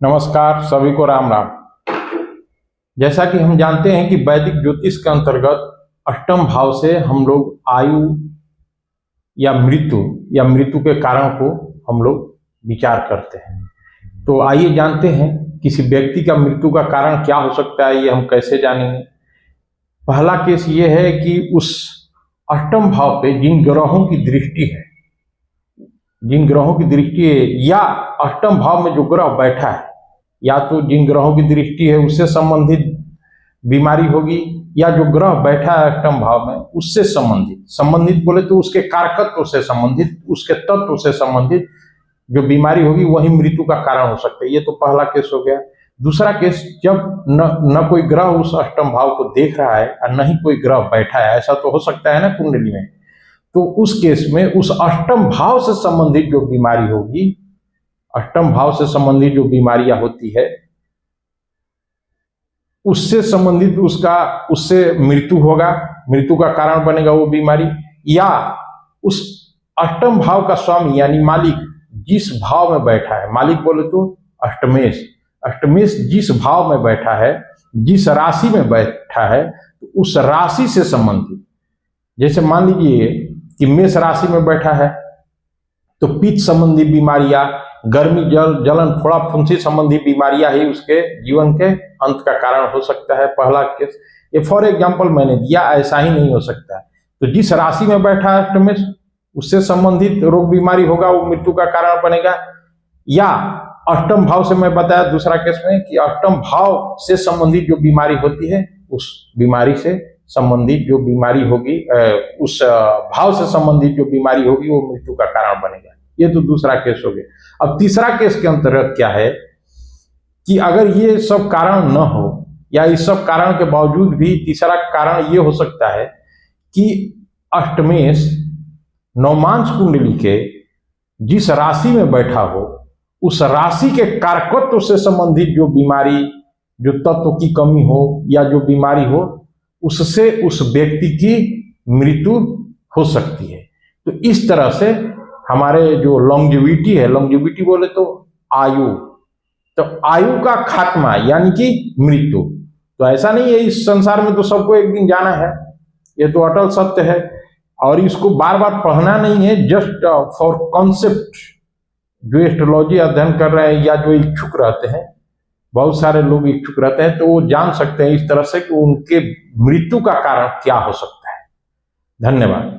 नमस्कार, सभी को राम राम। जैसा कि हम जानते हैं कि वैदिक ज्योतिष के अंतर्गत अष्टम भाव से हम लोग आयु या मृत्यु के कारण को हम लोग विचार करते हैं। तो आइए जानते हैं किसी व्यक्ति का मृत्यु का कारण क्या हो सकता है, ये हम कैसे जानेंगे। पहला केस ये है कि उस अष्टम भाव पे जिन ग्रहों की दृष्टि है या अष्टम भाव में जो ग्रह बैठा है, या तो जिन ग्रहों की दृष्टि है उससे संबंधित बीमारी होगी, या जो ग्रह बैठा है अष्टम भाव में उससे संबंधित बोले तो उसके कारकत्व से संबंधित, उसके तत्व से संबंधित जो बीमारी होगी वही मृत्यु का कारण हो सकता है। ये तो पहला केस हो गया। दूसरा केस, जब न कोई ग्रह उस अष्टम भाव को देख रहा है और न ही कोई ग्रह बैठा है, ऐसा तो हो सकता है ना कुंडली में, तो उस केस में उस अष्टम भाव से संबंधित जो बीमारी होगी, अष्टम भाव से संबंधित जो बीमारियां होती है उससे संबंधित उससे मृत्यु होगा, मृत्यु का कारण बनेगा वो बीमारी। या उस अष्टम भाव का स्वामी यानी मालिक जिस भाव में बैठा है, मालिक बोले तो अष्टमेश जिस भाव में बैठा है, जिस राशि में बैठा है, तो उस राशि से संबंधित, जैसे मान लीजिए कि मेष राशि में बैठा है तो पित्त संबंधी बीमारियां, गर्मी जलन फोड़ा फुंसी संबंधी बीमारियां ही उसके जीवन के अंत का कारण हो सकता है। पहला केस ये फॉर एग्जांपल मैंने दिया, ऐसा ही नहीं हो सकता है। तो जिस राशि में बैठा है अष्टमेश, उससे संबंधित रोग बीमारी होगा, वो मृत्यु का कारण बनेगा। या अष्टम भाव से मैं बताया दूसरा केस में कि अष्टम भाव से संबंधित जो बीमारी होती है, उस बीमारी से संबंधित जो बीमारी होगी, उस भाव से संबंधित जो बीमारी होगी वो मृत्यु का कारण बनेगा। ये तो दूसरा केस हो गया। अब तीसरा केस के अंतर्गत क्या है कि अगर ये सब कारण न हो या इस सब कारण के बावजूद भी तीसरा कारण ये हो सकता है कि अष्टमेश नवमांश कुंडली के जिस राशि में बैठा हो, उस राशि के कारकत्व से संबंधित जो बीमारी, जो तत्व की कमी हो या जो बीमारी हो, उससे उस व्यक्ति की मृत्यु हो सकती है। तो इस तरह से हमारे जो लॉन्जेविटी है, लॉन्जेविटी बोले तो आयु, तो आयु का खात्मा यानी कि मृत्यु। तो ऐसा नहीं है इस संसार में तो सबको एक दिन जाना है, ये तो अटल सत्य है। और इसको बार बार पढ़ना नहीं है, जस्ट फॉर कॉन्सेप्ट। जो एस्ट्रोलॉजी अध्ययन कर रहे हैं या जो इच्छुक रहते हैं, बहुत सारे लोग इच्छुक रहते हैं, तो वो जान सकते हैं इस तरह से कि उनके मृत्यु का कारण क्या हो सकता है। धन्यवाद।